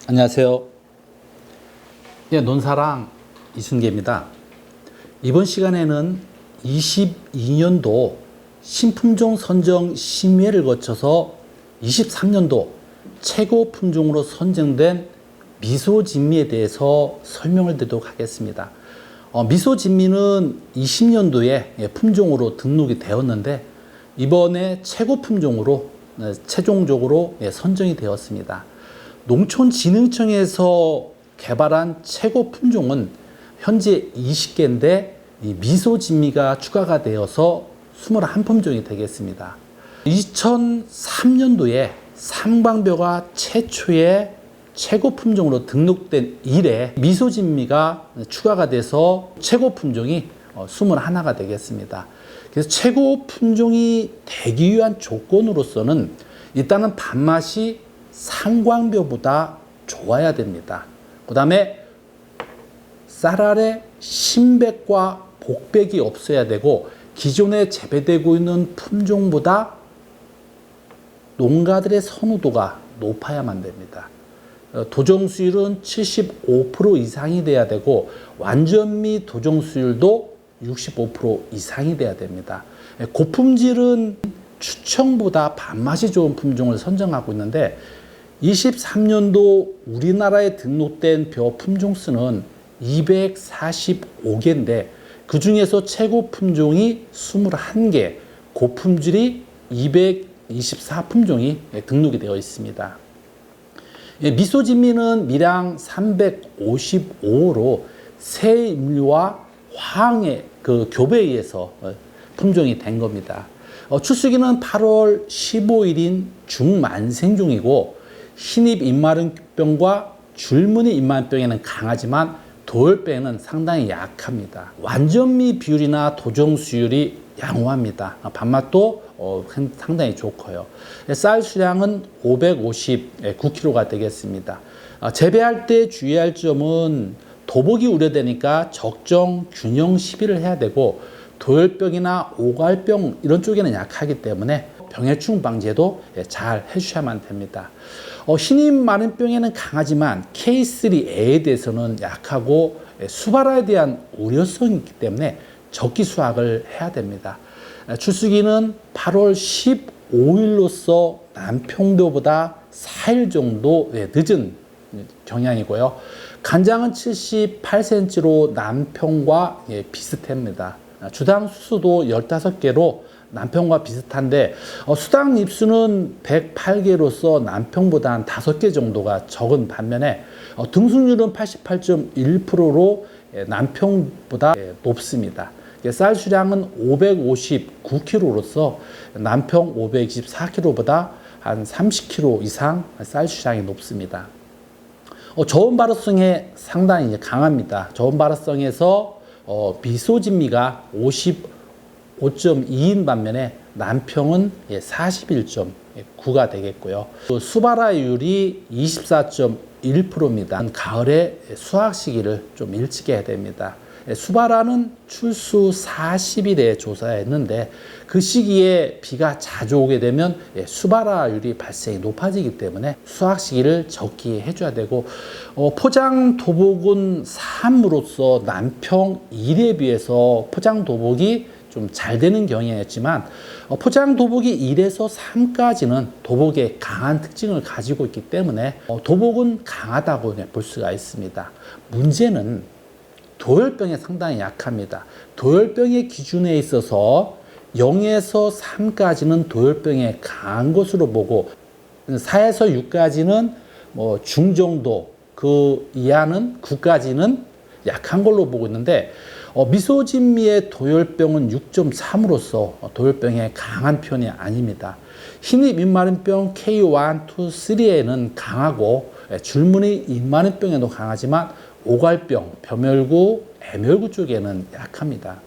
안녕하세요. 네, 논사랑 이순계입니다. 이번 시간에는 22년도 신품종 선정 심의회를 거쳐서 23년도 최고 품종으로 선정된 미소진미에 대해서 설명을 드리도록 하겠습니다. 미소진미는 20년도에 품종으로 등록이 되었는데 이번에 최고 품종으로 최종적으로 선정이 되었습니다. 농촌진흥청에서 개발한 최고 품종은 현재 20개인데 이 미소진미가 추가가 되어서 21품종이 되겠습니다. 2003년도에 삼광벼가 최초의 최고 품종으로 등록된 이래 미소진미가 추가가 돼서 최고 품종이 21가 되겠습니다. 그래서 최고 품종이 되기 위한 조건으로서는 일단은 밥맛이 삼광벼보다 좋아야 됩니다. 그 다음에 쌀 아래 신백과 복백이 없어야 되고 기존에 재배되고 있는 품종보다 농가들의 선호도가 높아야만 됩니다. 도정 수율은 75% 이상이 돼야 되고 완전미 도정 수율도 65% 이상이 돼야 됩니다. 고품질은 추청보다 밥맛이 좋은 품종을 선정하고 있는데 23년도 우리나라에 등록된 벼 품종 수는 245개인데 그 중에서 최고 품종이 21개, 고품질이 224품종이 등록이 되어 있습니다. 미소진미는 미량 355호로 새임류와 화학의 그 교배에 의해서 품종이 된 겁니다. 출수기는 8월 15일인 중만생종이고 신입 입마른병과 줄무늬 입마른병에는 강하지만 도열병에는 상당히 약합니다. 완전미 비율이나 도정 수율이 양호합니다. 밥맛도 상당히 좋고요. 쌀 수량은 559kg가 되겠습니다. 재배할 때 주의할 점은 도복이 우려되니까 적정 균형 시비를 해야 되고 도열병이나 오갈병 이런 쪽에는 약하기 때문에 병해충 방제도 잘 해주셔야만 됩니다. 신입 마른병에는 강하지만 K3A에 대해서는 약하고 수발화에 대한 우려성이 있기 때문에 적기 수확을 해야 됩니다. 출수기는 8월 15일로서 남평도보다 4일 정도 늦은 경향이고요. 간장은 78cm로 남평과 비슷합니다. 주당 수수도 15개로 남평과 비슷한데 수당 잎수는 108개로서 남평보다 한 5개 정도가 적은 반면에 등승률은 88.1%로 남평보다 높습니다. 쌀 수량은 559kg로서 남평 524kg보다 한 30kg 이상 쌀 수량이 높습니다. 저온 발효성에 상당히 강합니다. 저온 발효성에서 미소진미가 55.2인 반면에 남평은 41.9가 되겠고요. 수발화율이 24.1%입니다. 가을에 수확 시기를 좀 일찍 해야 됩니다. 수발화는 출수 40일에 조사했는데 그 시기에 비가 자주 오게 되면 수발화율이 발생이 높아지기 때문에 수확 시기를 적게 해줘야 되고 포장 도복은 3으로서 남평 1에 비해서 포장 도복이 좀 잘 되는 경향이었지만 포장 도복이 1에서 3까지는 도복의 강한 특징을 가지고 있기 때문에 도복은 강하다고 볼 수가 있습니다. 문제는 도열병에 상당히 약합니다. 도열병의 기준에 있어서 0에서 3까지는 도열병에 강한 것으로 보고 4에서 6까지는 중정도, 그 이하는 9까지는 약한 걸로 보고 있는데 미소진미의 도열병은 6.3으로서 도열병에 강한 편이 아닙니다. 흰입 입마른병 K1, 2, 3에는 강하고 줄무늬 입마른병에도 강하지만 오갈병, 벼멸구, 애멸구 쪽에는 약합니다.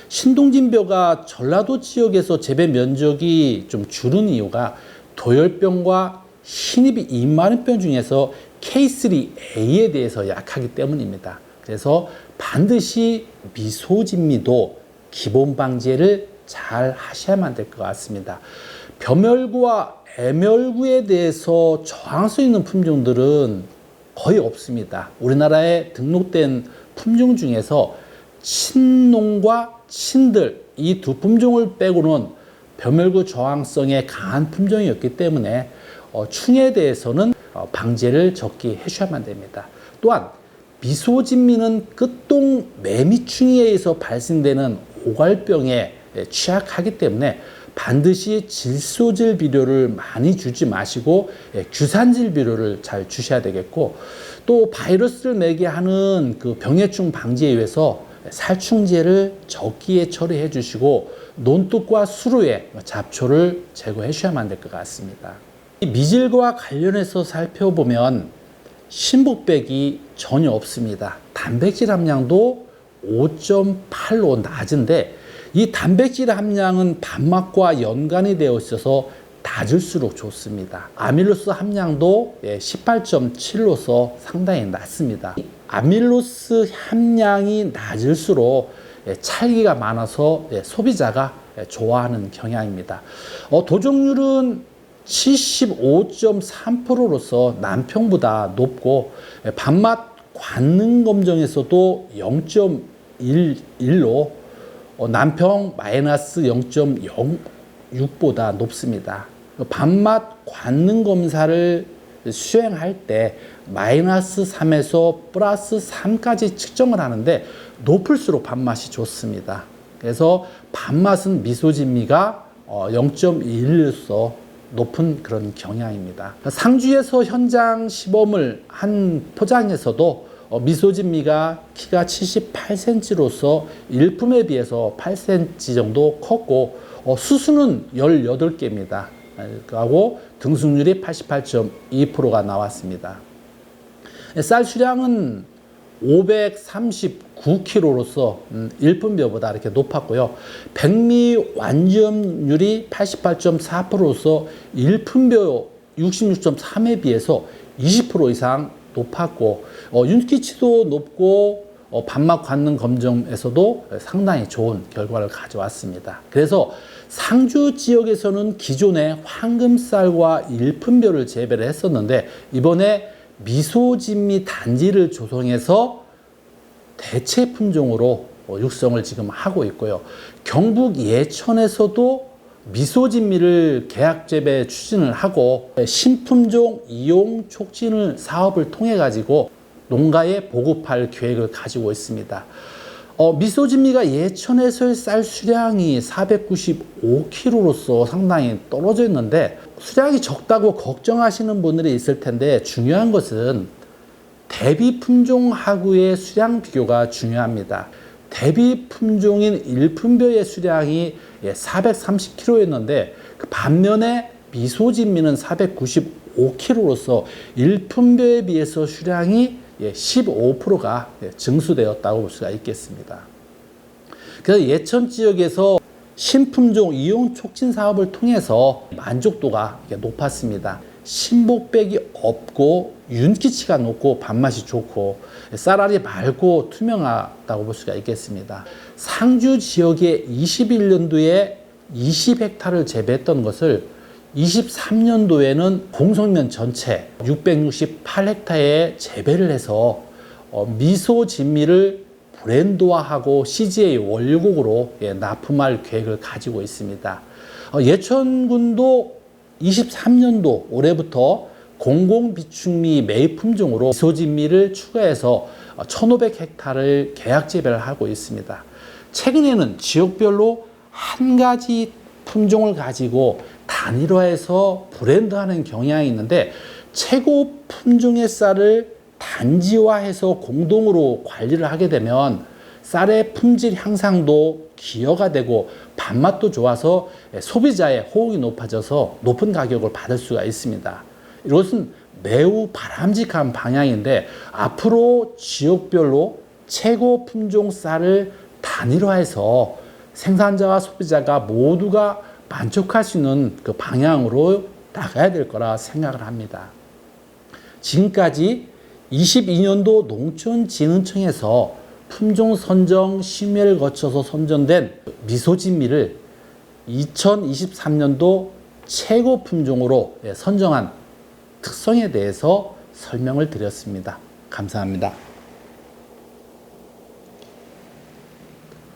신동진벼가 전라도 지역에서 재배 면적이 좀 줄은 이유가 도열병과 흰입 입마른병 중에서 K3A에 대해서 약하기 때문입니다. 그래서 반드시 미소진미도 기본 방제를 잘 하셔야만 될 것 같습니다. 벼멸구와 애멸구에 대해서 저항성 있는 품종들은 거의 없습니다. 우리나라에 등록된 품종 중에서 친농과 친들 이 두 품종을 빼고는 벼멸구 저항성에 강한 품종이었기 때문에 충에 대해서는 방제를 적게 해주셔야만 됩니다. 또한 미소진미는 끝동 매미충에 의해서 발생되는 오갈병에 취약하기 때문에 반드시 질소질 비료를 많이 주지 마시고 규산질 비료를 잘 주셔야 되겠고, 또 바이러스를 매개하는 그 병해충 방지에 위해서 살충제를 적기에 처리해 주시고 논둑과 수루에 잡초를 제거해 주셔야만 될 것 같습니다. 이 미질과 관련해서 살펴보면 신복백이 전혀 없습니다. 단백질 함량도 5.8로 낮은데 이 단백질 함량은 밥맛과 연관이 되어 있어서 낮을수록 좋습니다. 아밀로스 함량도 18.7로서 상당히 낮습니다. 아밀로스 함량이 낮을수록 찰기가 많아서 소비자가 좋아하는 경향입니다. 도종률은 75.3%로서 남평보다 높고 밥맛 관능 검정에서도 0.11로 남평 마이너스 0.06보다 높습니다. 밥맛 관능 검사를 수행할 때 마이너스 3에서 플러스 3까지 측정을 하는데 높을수록 밥맛이 좋습니다. 그래서 밥맛은 미소진미가 0.21로서 높은 그런 경향입니다. 상주에서 현장 시범을 한 포장에서도 미소진미가 키가 78cm로서 일품에 비해서 8cm 정도 컸고 수수는 18개입니다. 하고 등승률이 88.2%가 나왔습니다. 쌀 수량은 539kg로서 일품벼보다 이렇게 높았고요. 백미 완점률이 88.4%로서 일품벼 66.3에 비해서 20% 이상 높았고 윤기치도 높고 밥맛 관능 검정에서도 상당히 좋은 결과를 가져왔습니다. 그래서 상주 지역에서는 기존에 황금쌀과 일품벼를 재배를 했었는데 이번에 미소진미 단지를 조성해서 대체 품종으로 육성을 지금 하고 있고요. 경북 예천에서도 미소진미를 계약 재배 추진을 하고 신품종 이용 촉진 사업을 통해 가지고 농가에 보급할 계획을 가지고 있습니다. 미소진미가 예천에서의 쌀 수량이 495kg로서 상당히 떨어져 있는데 수량이 적다고 걱정하시는 분들이 있을 텐데 중요한 것은 대비 품종하고의 수량 비교가 중요합니다. 대비 품종인 일품벼의 수량이 430kg였는데 그 반면에 미소진미는 495kg로서 일품벼에 비해서 수량이 15%가 증수되었다고 볼 수가 있겠습니다. 그래서 예천 지역에서 신품종 이용 촉진 사업을 통해서 만족도가 높았습니다. 신복백이 없고 윤기치가 높고 밥맛이 좋고 쌀알이 맑고 투명하다고 볼 수가 있겠습니다. 상주 지역에 21년도에 20헥타를 재배했던 것을 23년도에는 공성면 전체 668헥타에 재배를 해서 미소진미를 브랜드화하고 CGA 원료곡으로 납품할 계획을 가지고 있습니다. 예천군도 23년도 올해부터 공공비축미 매입 품종으로 미소진미를 추가해서 1,500헥타를 계약 재배를 하고 있습니다. 최근에는 지역별로 한 가지 품종을 가지고 단일화해서 브랜드하는 경향이 있는데 최고 품종의 쌀을 단지화해서 공동으로 관리를 하게 되면 쌀의 품질 향상도 기여가 되고 밥맛도 좋아서 소비자의 호응이 높아져서 높은 가격을 받을 수가 있습니다. 이것은 매우 바람직한 방향인데 앞으로 지역별로 최고 품종 쌀을 단일화해서 생산자와 소비자가 모두가 만족할 수 있는 그 방향으로 나가야 될 거라 생각을 합니다. 지금까지 22년도 농촌진흥청에서 품종 선정 심의를 거쳐서 선정된 미소진미를 2023년도 최고 품종으로 선정한 특성에 대해서 설명을 드렸습니다. 감사합니다.